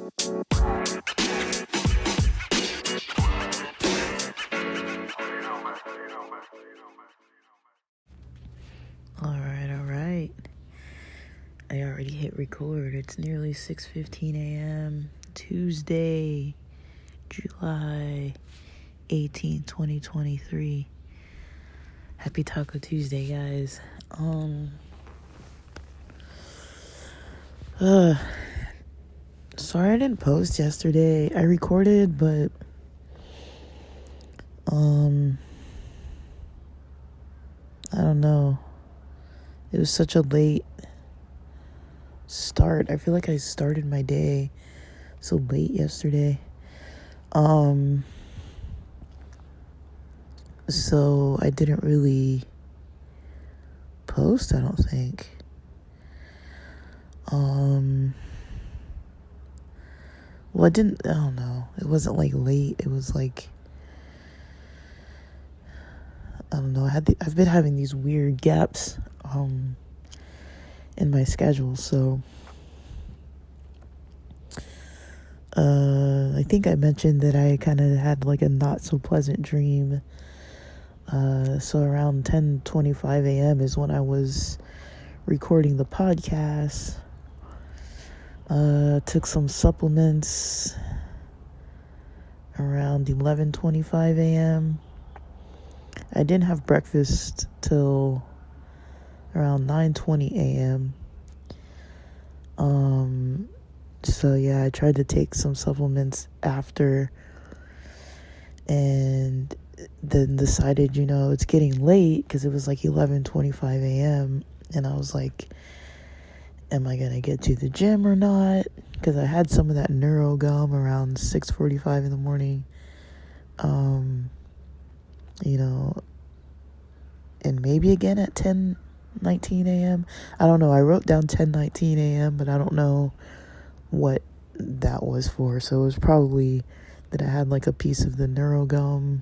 All right. I already hit record. It's nearly 6:15 a.m. Tuesday, July 18th, 2023. Happy Taco Tuesday, guys. Sorry I didn't post yesterday. I recorded, but I don't know. It was such a late start. I feel like I started my day so late yesterday. So I didn't really post, I don't think. Well, I don't know. It wasn't like late. It was like, I don't know. I've been having these weird gaps, in my schedule. So, I think I mentioned that I kind of had like a not so pleasant dream. So around 10:25 a.m. is when I was recording the podcast. Took some supplements around 11:25 a.m. I didn't have breakfast till around 9:20 a.m. So yeah, I tried to take some supplements after, and then decided, it's getting late because it was like 11:25 a.m. and I was like, am I gonna get to the gym or not? Because I had some of that neuro gum around 6:45 in the morning. And maybe again at 10:19 a.m. I don't know. I wrote down 10:19 a.m., but I don't know what that was for. So it was probably that I had like a piece of the neuro gum.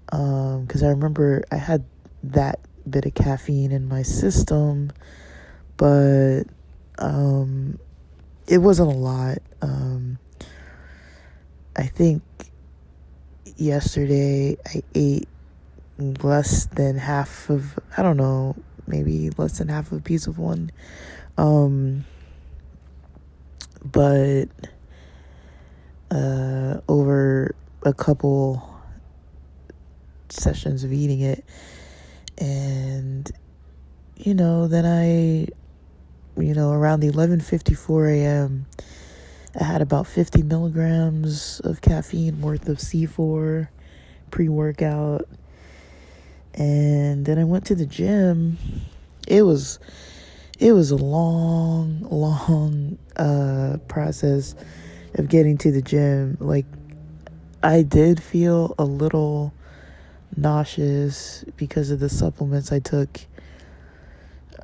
Because I remember I had that bit of caffeine in my system, but it wasn't a lot. I think yesterday I ate less than half of, I don't know, maybe less than half of a piece of one. But over a couple sessions of eating it, and then I around 11:54 a.m. I had about 50 milligrams of caffeine worth of C4 pre-workout, and then I went to the gym. It was a long process of getting to the gym. Like, I did feel a little nauseous because of the supplements I took.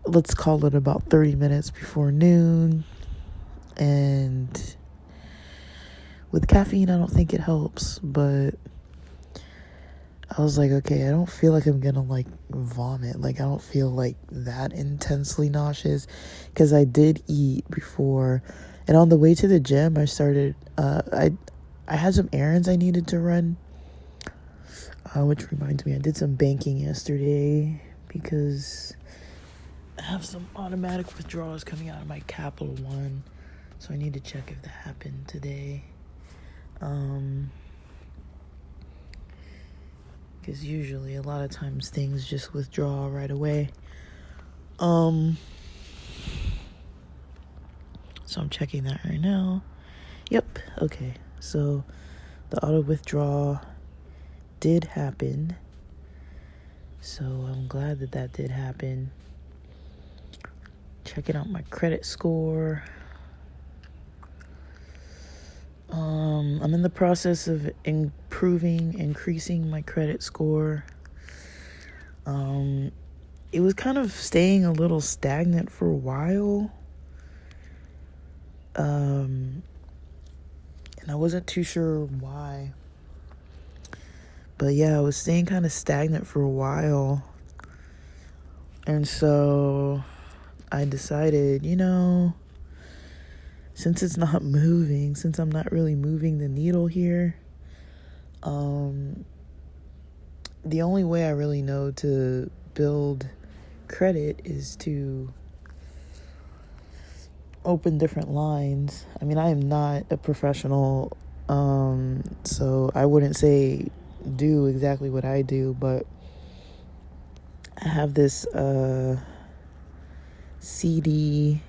Let's call it about 30 minutes before noon. And with caffeine, I don't think it helps, but I was like, okay, I don't feel like I'm gonna like vomit. Like, I don't feel like that intensely nauseous because I did eat before. And on the way to the gym, I started, I had some errands I needed to run, which reminds me, I did some banking yesterday because I have some automatic withdrawals coming out of my Capital One, so I need to check if that happened today. Because usually a lot of times things just withdraw right away. So I'm checking that right now. Yep, okay. So the auto withdrawal did happen. So I'm glad that did happen. Checking out my credit score. I'm in the process of increasing my credit score. It was kind of staying a little stagnant for a while. And I wasn't too sure why. But yeah, I was staying kind of stagnant for a while. And so I decided, since it's not moving, since I'm not really moving the needle here, the only way I really know to build credit is to open different lines. I mean, I am not a professional, so I wouldn't say do exactly what I do, but I have this CD.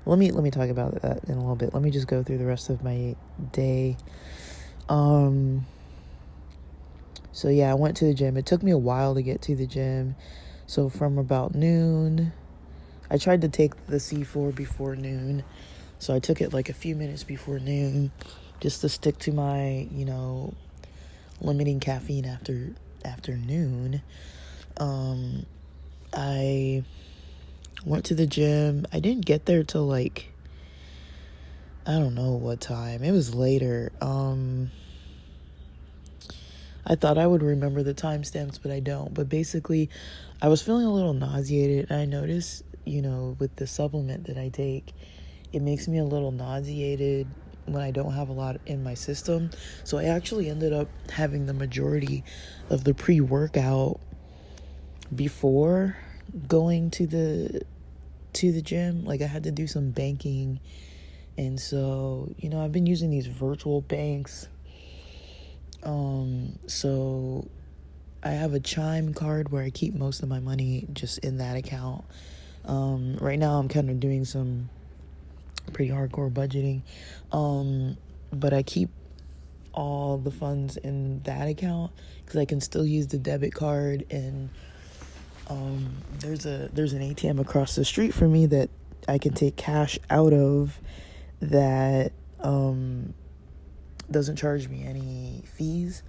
Let me talk about that in a little bit. Let me just go through the rest of my day. So yeah, I went to the gym. It took me a while to get to the gym. So from about noon, I tried to take the C4 before noon. So I took it like a few minutes before noon just to stick to my, limiting caffeine after noon. I went to the gym. I didn't get there till like, I don't know what time. It was later. I thought I would remember the timestamps, but I don't. But basically, I was feeling a little nauseated. And I noticed, with the supplement that I take, it makes me a little nauseated when I don't have a lot in my system. So I actually ended up having the majority of the pre-workout before going to the gym. Like, I had to do some banking. And so, I've been using these virtual banks. So I have a Chime card where I keep most of my money just in that account. Right now I'm kind of doing some pretty hardcore budgeting. But I keep all the funds in that account because I can still use the debit card, and there's an ATM across the street from me that I can take cash out of that doesn't charge me any fees.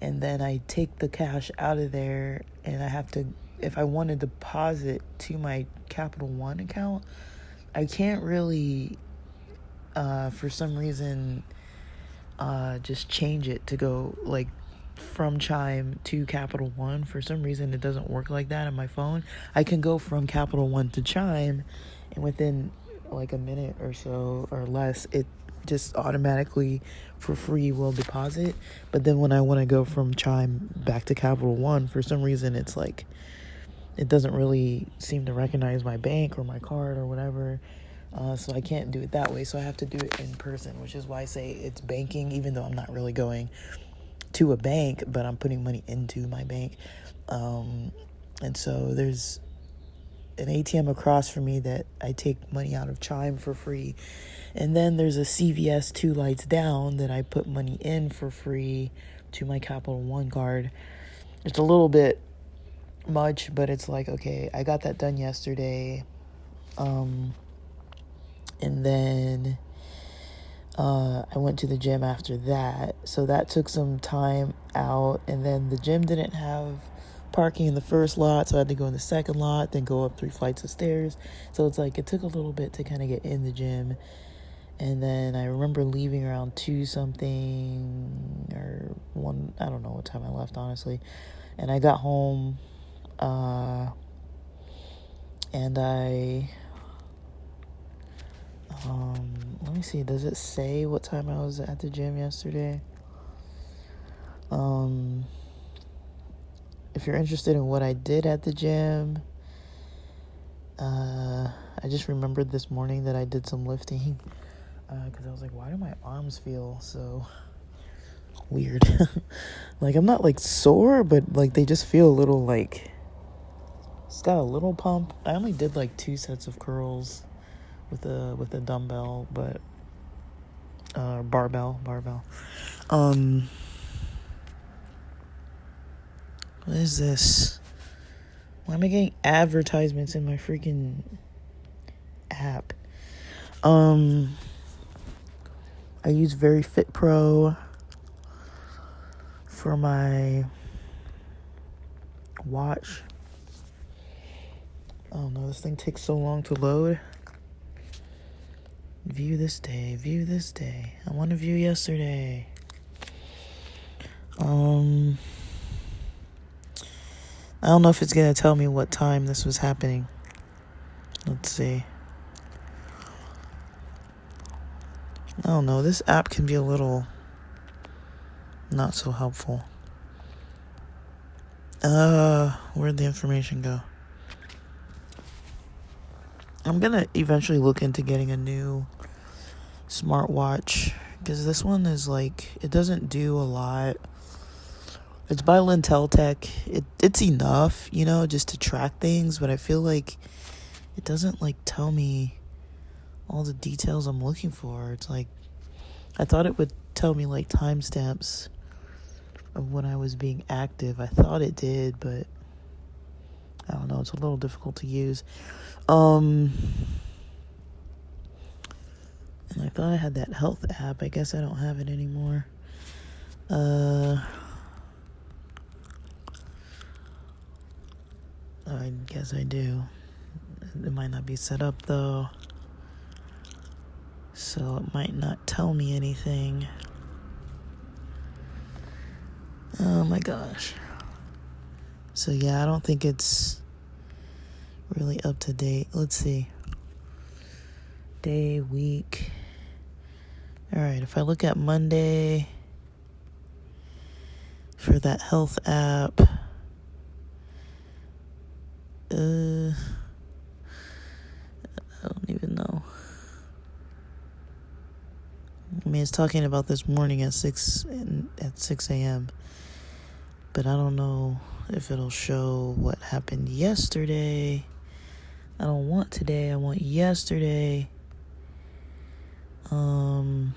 And then I take the cash out of there, and I have to, if I want to deposit to my Capital One account, I can't really for some reason just change it to go like from Chime to Capital One. For some reason it doesn't work like that on my phone. I can go from Capital One to Chime, and within like a minute or so or less, it just automatically for free will deposit. But then when I want to go from Chime back to Capital One, for some reason it's like it doesn't really seem to recognize my bank or my card or whatever. So I can't do it that way. So I have to do it in person, which is why I say it's banking, even though I'm not really going to a bank, but I'm putting money into my bank. And so there's an ATM across from me that I take money out of Chime for free. And then there's a CVS 2 lights down that I put money in for free to my Capital One card. It's a little bit much, but it's like, okay, I got that done yesterday. And then I went to the gym after that. So that took some time out. And then the gym didn't have parking in the first lot, so I had to go in the second lot, then go up 3 flights of stairs. So it's like it took a little bit to kind of get in the gym. And then I remember leaving around 2 something or 1, I don't know what time I left, honestly. And I got home, and I, let me see, does it say what time I was at the gym yesterday? If you're interested in what I did at the gym, I just remembered this morning that I did some lifting. Because I was like, why do my arms feel so weird? Like, I'm not like sore, but like they just feel a little like, it's got a little pump. I only did like 2 sets of curls with a dumbbell, but barbell. What is this? Why am I getting advertisements in my freaking app? I use Very Fit Pro for my watch. Oh no, this thing takes so long to load. View this day. I want to view yesterday. I don't know if it's gonna tell me what time this was happening. Let's see. I don't know, this app can be a little not so helpful. Where'd the information go? I'm gonna eventually look into getting a new smartwatch, because this one is like, it doesn't do a lot. It's by Linteltech. It's enough, just to track things, but I feel like it doesn't like tell me all the details I'm looking for. It's like, I thought it would tell me like timestamps of when I was being active. I thought it did, but I don't know, it's a little difficult to use. And I thought I had that health app. I guess I don't have it anymore. I guess I do. It might not be set up though, so it might not tell me anything. Oh my gosh. So yeah, I don't think it's really up to date. Let's see. Day, week. Alright, if I look at Monday for that health app, I don't even know. I mean, it's talking about this morning at 6 a.m. But I don't know if it'll show what happened yesterday. I don't want today, I want yesterday. It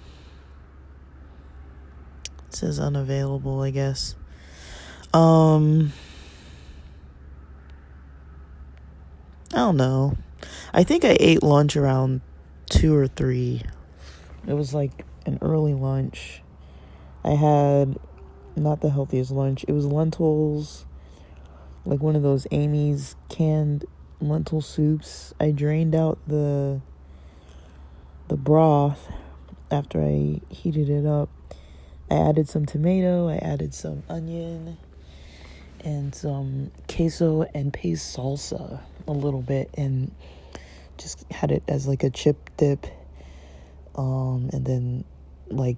says unavailable, I guess. I don't know. I think I ate lunch around 2 or 3. It was like an early lunch. I had not the healthiest lunch. It was lentils, like one of those Amy's canned lentil soups. I drained out the broth after I heated it up. I added some tomato, I added some onion, and some queso and paste salsa a little bit, and just had it as like a chip dip. And then like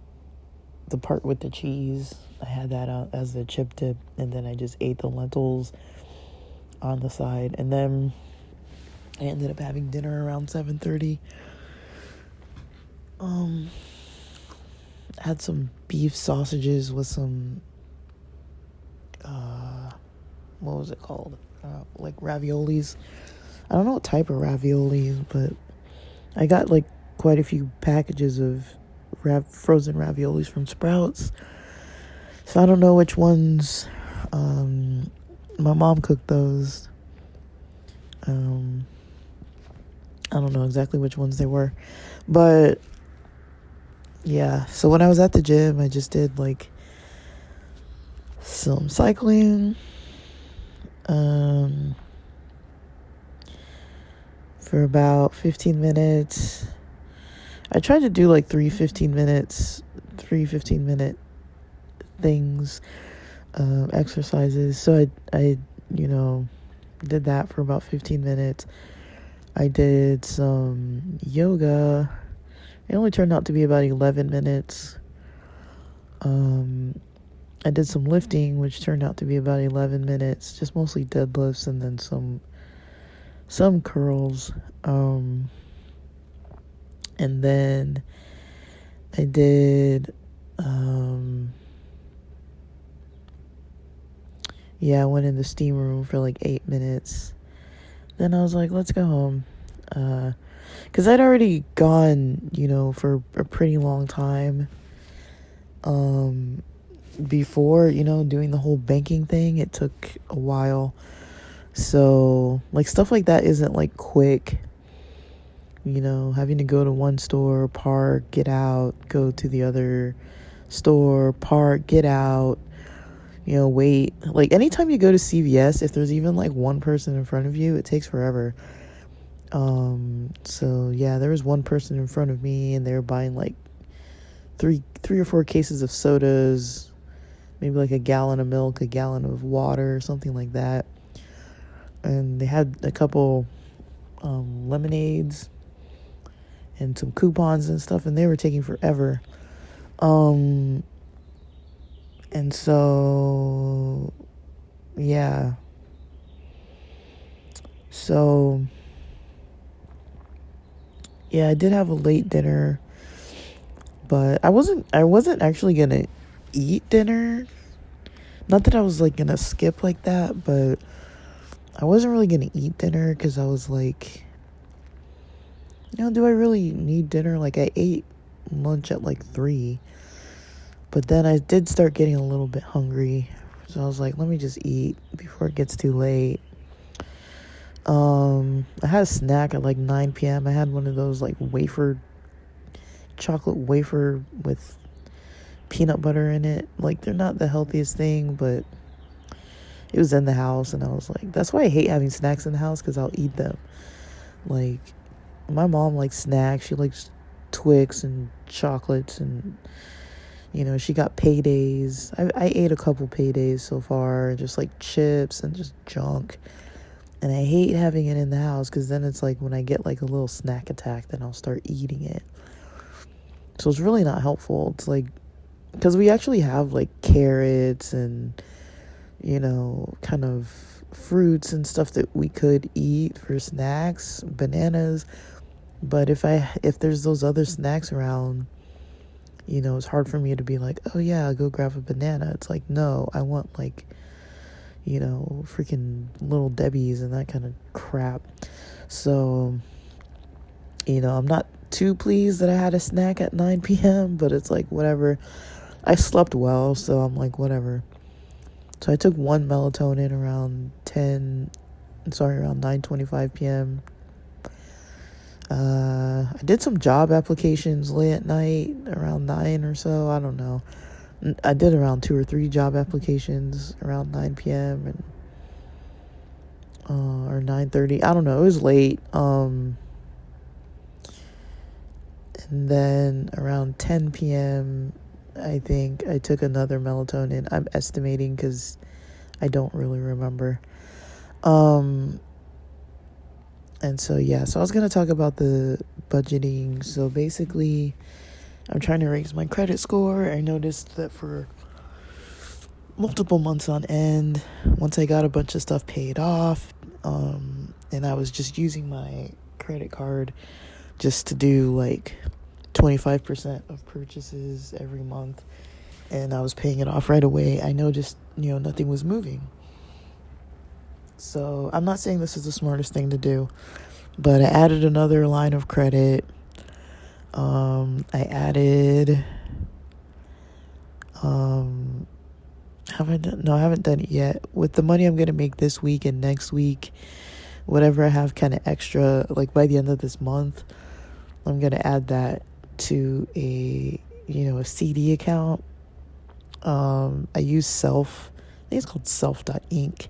the part with the cheese, I had that out as the chip dip, and then I just ate the lentils on the side. And then I ended up having dinner around 7:30. Had some beef sausages with some what was it called? Like raviolis. I don't know what type of raviolis, but I got like quite a few packages of frozen raviolis from Sprouts. So I don't know which ones. My mom cooked those. I don't know exactly which ones they were, but yeah. So when I was at the gym, I just did like some cycling, for about 15 minutes. I tried to do like 3 15-minute things, exercises. So I did that for about 15 minutes. I did some yoga. It only turned out to be about 11 minutes. I did some lifting, which turned out to be about 11 minutes, just mostly deadlifts and then some curls. And then I did, I went in the steam room for like 8 minutes. Then I was like, let's go home. Because I'd already gone, for a pretty long time. Before, doing the whole banking thing, it took a while. So, like, stuff like that isn't, like, quick. Having to go to one store, park, get out, go to the other store, park, get out, wait. Like, anytime you go to CVS, if there's even, like, one person in front of you, it takes forever. So, yeah, there was one person in front of me, and they were buying, like, three or four cases of sodas, maybe like a gallon of milk, a gallon of water, something like that. And they had a couple lemonades, and some coupons and stuff, and they were taking forever. And so, yeah. So, yeah, I did have a late dinner, but I wasn't actually gonna eat dinner. Not that I was like gonna skip like that, but I wasn't really gonna eat dinner because I was like, do I really need dinner? Like, I ate lunch at like 3, but then I did start getting a little bit hungry. So I was like, let me just eat before it gets too late. I had a snack at like 9 p.m. I had one of those like chocolate wafer with peanut butter in it. Like, they're not the healthiest thing, but it was in the house, and I was like, that's why I hate having snacks in the house, because I'll eat them. Like, my mom likes snacks. She likes Twix and chocolates, and she got Paydays. I ate a couple Paydays so far, just like chips and just junk. And I hate having it in the house, because then it's like when I get like a little snack attack, then I'll start eating it. So it's really not helpful. It's like, because we actually have like carrots and, kind of fruits and stuff that we could eat for snacks, bananas. But if there's those other snacks around, it's hard for me to be like, oh yeah, I'll go grab a banana. It's like, no, I want like, freaking Little Debbie's and that kind of crap. So, I'm not too pleased that I had a snack at 9 p.m., but it's like, whatever. I slept well, so I'm like, whatever. So I took one melatonin around 9:25 p.m. I did some job applications late at night, around 9 or so. I don't know. I did around 2 or 3 job applications around 9 p.m. and or 9:30. I don't know. It was late. And then around 10 p.m., I think I took another melatonin. I'm estimating because I don't really remember. And so, yeah. So I was going to talk about the budgeting. So basically, I'm trying to raise my credit score. I noticed that for multiple months on end, once I got a bunch of stuff paid off, and I was just using my credit card just to do like 25% of purchases every month, and I was paying it off right away, I noticed, nothing was moving. So I'm not saying this is the smartest thing to do, but I added another line of credit. I haven't done it yet. With the money I'm going to make this week and next week, whatever I have kind of extra, like by the end of this month, I'm going to add that to a CD account. I use I think it's called self.inc,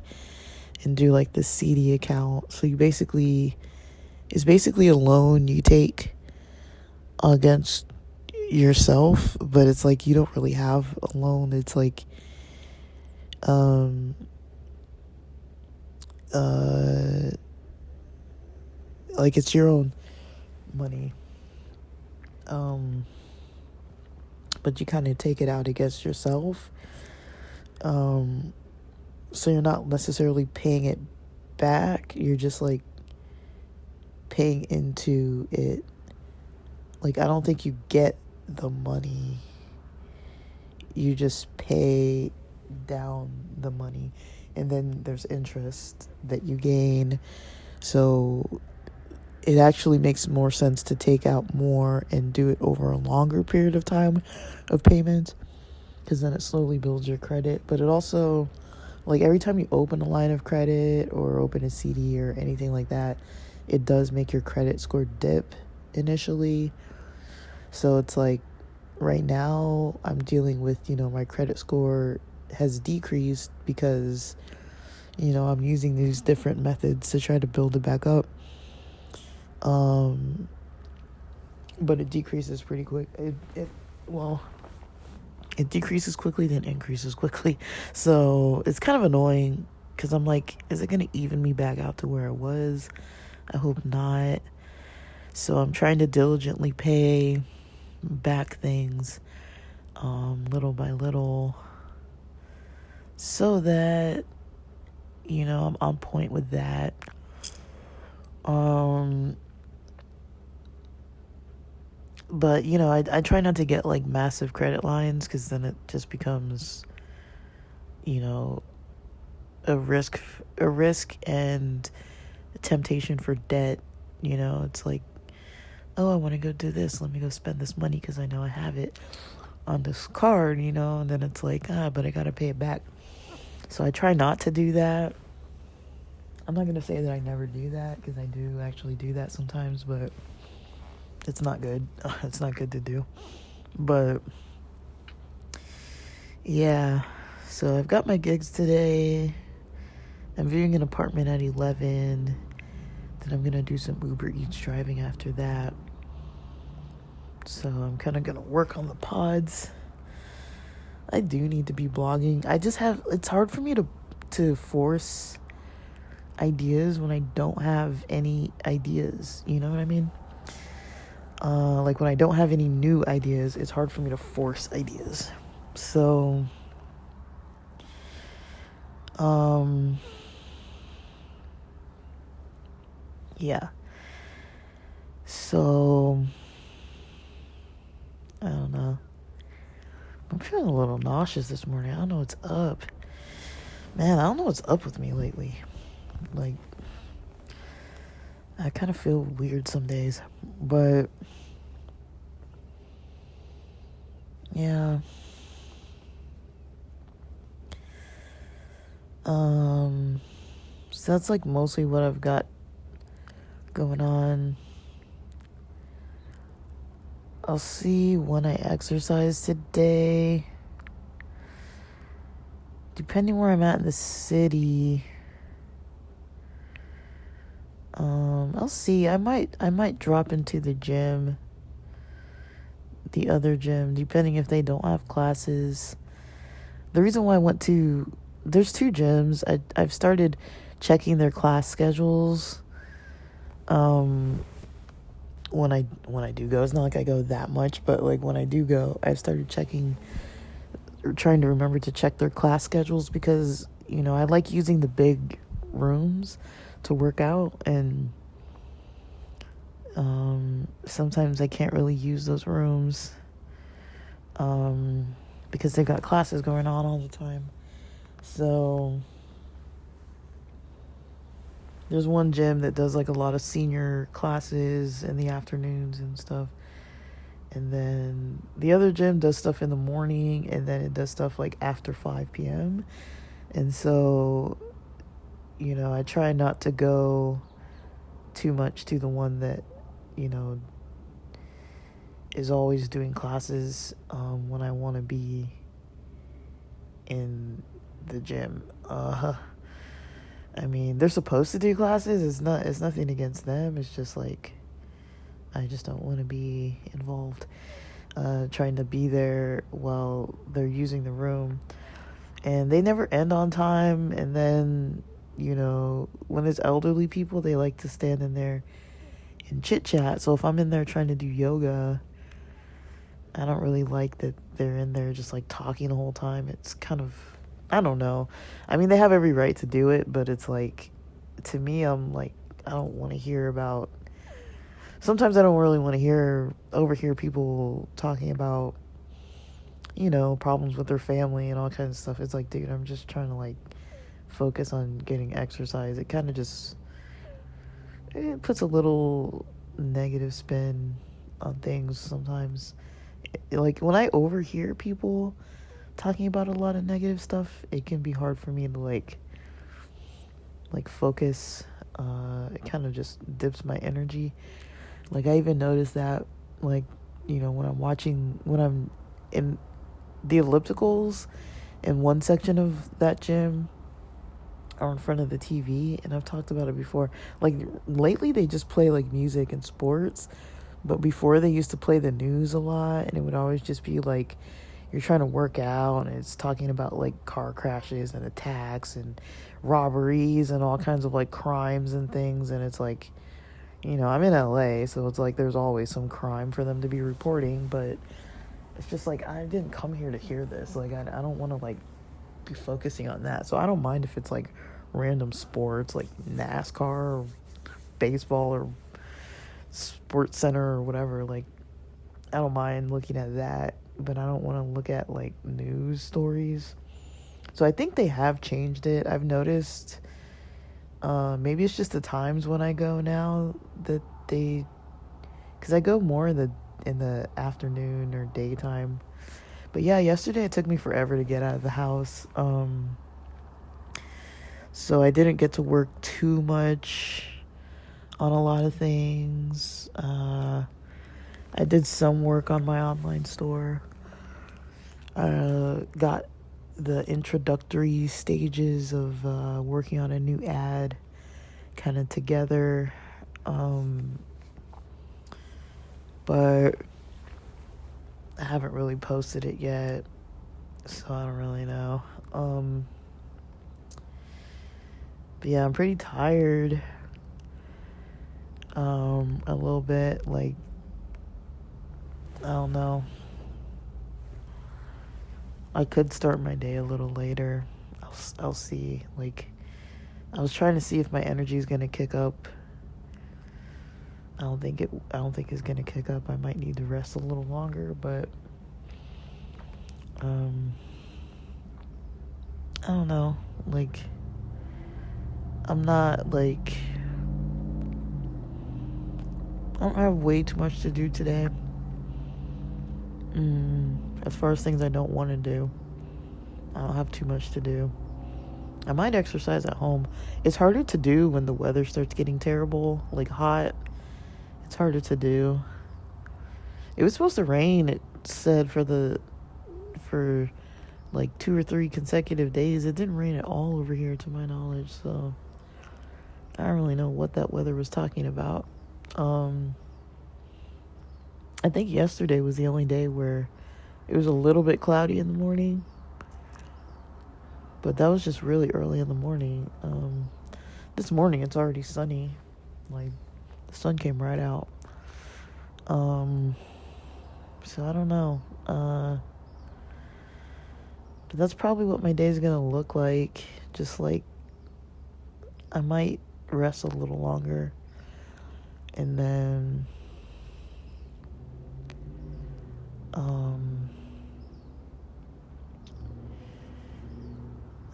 and do like this CD account. So it's basically a loan you take against yourself, but it's like you don't really have a loan. It's like like it's your own money, but you kind of take it out against yourself, so you're not necessarily paying it back, you're just like paying into it. Like, I don't think you get the money, you just pay down the money, and then there's interest that you gain. So it actually makes more sense to take out more and do it over a longer period of time of payments, because then it slowly builds your credit. But it also, like, every time you open a line of credit or open a CD or anything like that, it does make your credit score dip initially. So it's like, right now I'm dealing with, my credit score has decreased because, I'm using these different methods to try to build it back up. But it decreases pretty quick. It decreases quickly, then increases quickly. So it's kind of annoying, because I'm like, is it going to even me back out to where it was? I hope not. So I'm trying to diligently pay back things little by little so that, I'm on point with that. But, I try not to get like massive credit lines because then it just becomes, you know, a risk and a temptation for debt. It's like, oh, I want to go do this. Let me go spend this money because I know I have it on this card, and then it's like, but I got to pay it back. So I try not to do that. I'm not going to say that I never do that because I do actually do that sometimes, but it's not good. It's not good to do. But yeah, so I've got my gigs today. I'm viewing an apartment at 11. Then I'm going to do some Uber Eats driving after that. So I'm kind of going to work on the pods. I do need to be blogging. It's hard for me to force ideas when I don't have any ideas. You know what I mean? Like when I don't have any new ideas, it's hard for me to force ideas. So, yeah. So, I don't know. I'm feeling a little nauseous this morning. I don't know what's up. Man, I don't know what's up with me lately. Like, I kind of feel weird some days. But, yeah. So that's like mostly what I've got going on. I'll see when I exercise today. Depending where I'm at in the city, I'll see. I might drop into the gym, the other gym, depending if they don't have classes. The reason why there's two gyms. I've started checking their class schedules. When I do go, it's not like I go that much, but like when I do go, I've started trying to remember to check their class schedules because, I like using the big rooms to work out, and sometimes I can't really use those rooms because they've got classes going on all the time. So there's one gym that does like a lot of senior classes in the afternoons and stuff. And then the other gym does stuff in the morning, and then it does stuff like after 5 p.m. And so, I try not to go too much to the one that, is always doing classes when I want to be in the gym. I mean, they're supposed to do classes. It's nothing against them. It's just like, I just don't want to be involved trying to be there while they're using the room. And they never end on time. And then, when it's elderly people, they like to stand in there and chit-chat. So if I'm in there trying to do yoga, I don't really like that they're in there just like talking the whole time. It's kind of, I don't know. I mean, they have every right to do it, but it's like, to me, I'm like, I don't want to hear about, sometimes I don't really want to overhear people talking about, problems with their family and all kinds of stuff. It's like, dude, I'm just trying to like focus on getting exercise. It kind of just, it puts a little negative spin on things sometimes. Like when I overhear people talking about a lot of negative stuff, it can be hard for me to like focus. It kind of just dips my energy. Like I even noticed that, like, when I'm in the ellipticals in one section of that gym are in front of the TV, and I've talked about it before. Like lately they just play like music and sports, but before they used to play the news a lot, and it would always just be like you're trying to work out and it's talking about like car crashes and attacks and robberies and all kinds of like crimes and things, and it's like, I'm in LA, so it's like there's always some crime for them to be reporting, but it's just like I didn't come here to hear this. Like I don't want to like be focusing on that. So I don't mind if it's like random sports like NASCAR or baseball or Sports Center or whatever. Like I don't mind looking at that, but I don't want to look at like news stories. So I think they have changed it. I've noticed maybe it's just the times when I go now that they, because I go more in the afternoon or daytime. But yeah, yesterday it took me forever to get out of the house. So I didn't get to work too much on a lot of things. I did some work on my online store. Got the introductory stages of working on a new ad kind of together. But I haven't really posted it yet, so I don't really know. But yeah, I'm pretty tired. A little bit, like, I don't know. I could start my day a little later. I'll see. Like, I was trying to see if my energy is gonna kick up. I don't think it's gonna kick up. I might need to rest a little longer, but I don't know. Like, I'm not like, I don't have way too much to do today. As far as things I don't want to do, I don't have too much to do. I might exercise at home. It's harder to do when the weather starts getting terrible, like hot. It's harder to do. It was supposed to rain, it said, for like 2 or 3 consecutive days. It didn't rain at all over here to my knowledge, so I don't really know what that weather was talking about. I think yesterday was the only day where it was a little bit cloudy in the morning, but that was just really early in the morning. This morning it's already sunny. Like, the sun came right out. So I don't know. But that's probably what my day's gonna look like. Just like, I might rest a little longer, and then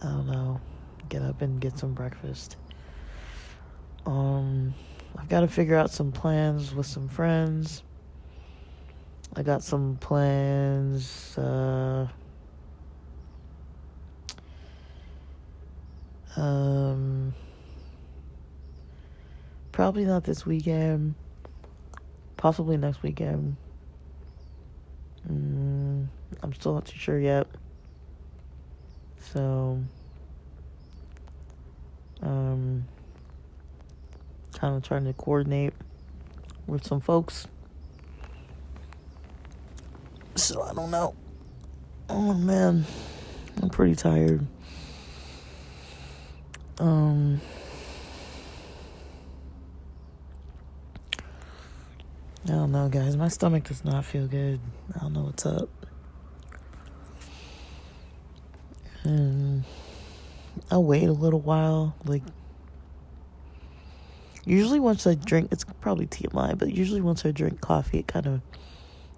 I don't know, get up and get some breakfast. I've got to figure out some plans with some friends. I got some plans, probably not this weekend, possibly next weekend. I'm still not too sure yet. So, kind of trying to coordinate with some folks. So I don't know. Oh man, I'm pretty tired. I don't know, guys. My stomach does not feel good. I don't know what's up. And I'll wait a little while. Like, usually once I drink, it's probably TMI, but usually once I drink coffee, it kind of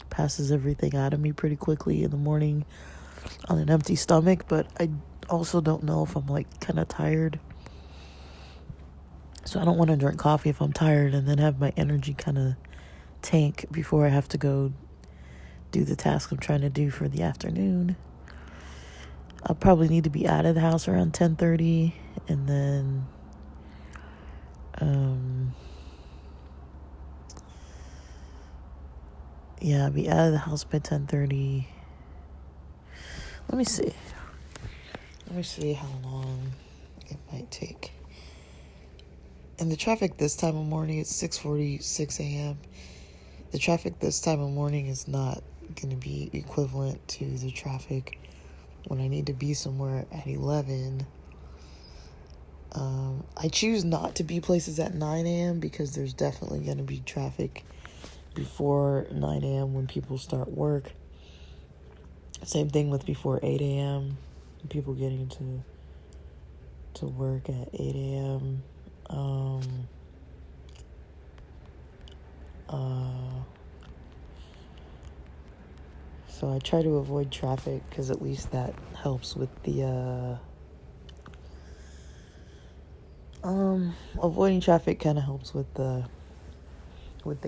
passes everything out of me pretty quickly in the morning on an empty stomach. But I also don't know if I'm like kind of tired. So I don't want to drink coffee if I'm tired and then have my energy kind of tank before I have to go do the task I'm trying to do for the afternoon. I'll probably need to be out of the house around 10:30, and then I'll be out of the house by 10:30. Let me see how long it might take. And the traffic this time of morning, it's 6:46 a.m. The traffic this time of morning is not going to be equivalent to the traffic when I need to be somewhere at 11. I choose not to be places at 9 a.m. because there's definitely going to be traffic before 9 a.m. when people start work. Same thing with before 8 a.m. People getting to work at 8 a.m. So I try to avoid traffic because at least that helps with the avoiding traffic kind of helps with the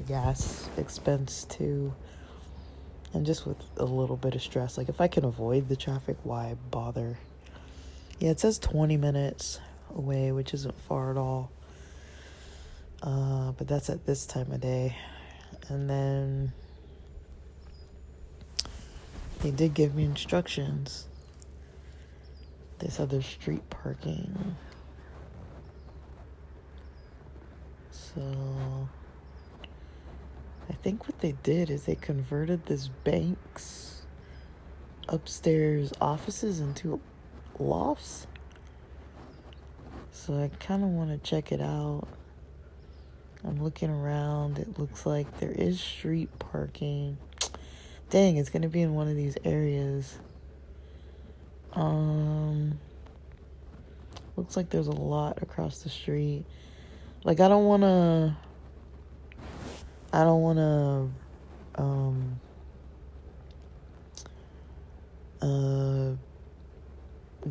gas expense too, and just with a little bit of stress. Like if I can avoid the traffic, why bother? Yeah, it says 20 minutes away, which isn't far at all. But that's at this time of day. And then they did give me instructions. They said there's street parking. So I think what they did is they converted this bank's upstairs offices into lofts. So I kind of want to check it out. I'm looking around. It looks like there is street parking. Dang, it's going to be in one of these areas. Looks like there's a lot across the street. Like, I don't want to,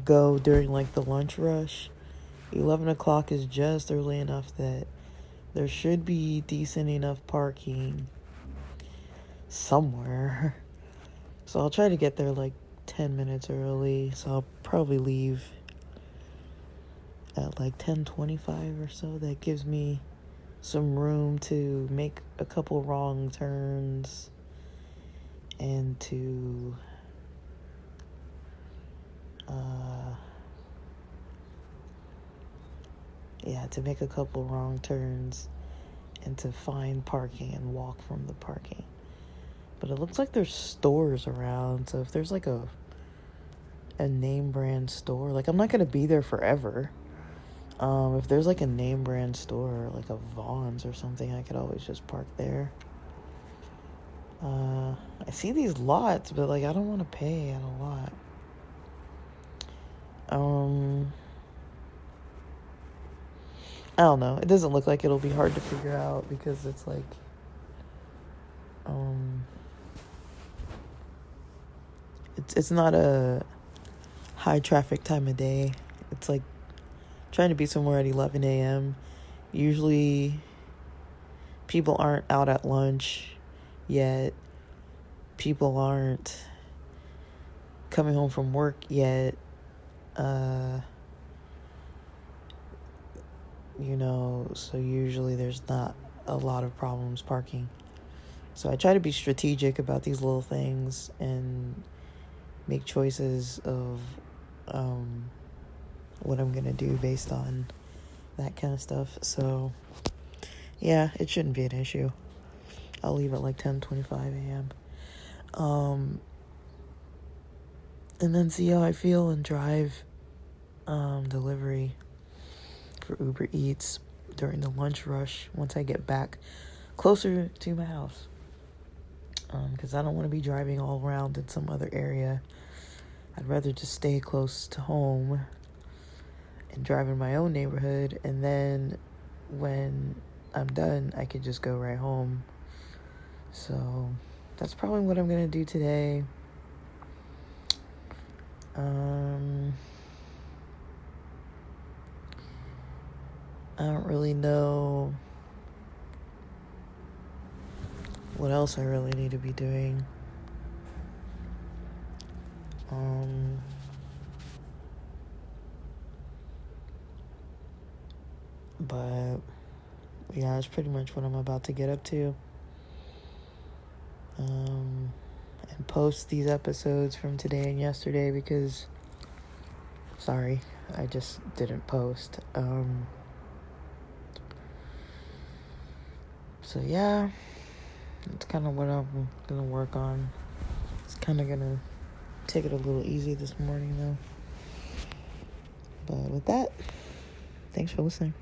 go during, like, the lunch rush. 11 o'clock is just early enough that there should be decent enough parking somewhere. So I'll try to get there, like, 10 minutes early. So I'll probably leave at, like, 10:25 or so. That gives me some room to make a couple wrong turns and to make a couple wrong turns and to find parking and walk from the parking. But it looks like there's stores around, so if there's like a name brand store, like I'm not gonna be there forever. If there's like a name brand store, like a Vons or something, I could always just park there. I see these lots, but like I don't want to pay at a lot. I don't know. It doesn't look like it'll be hard to figure out because it's like it's not a high traffic time of day. It's like trying to be somewhere at 11 a.m. Usually people aren't out at lunch yet. People aren't coming home from work yet. So usually there's not a lot of problems parking. So I try to be strategic about these little things and make choices of what I'm going to do based on that kind of stuff. So, yeah, it shouldn't be an issue. I'll leave at like 10:25 a.m. And then see how I feel and drive delivery for Uber Eats during the lunch rush once I get back closer to my house. Because I don't want to be driving all around in some other area. I'd rather just stay close to home and drive in my own neighborhood, and then when I'm done, I can just go right home. So that's probably what I'm going to do today. I don't really know what else I really need to be doing. But yeah, that's pretty much what I'm about to get up to. And post these episodes from today and yesterday because, sorry, I just didn't post. So yeah, that's kind of what I'm gonna work on. It's kind of gonna take it a little easy this morning though. But with that, Thanks for listening.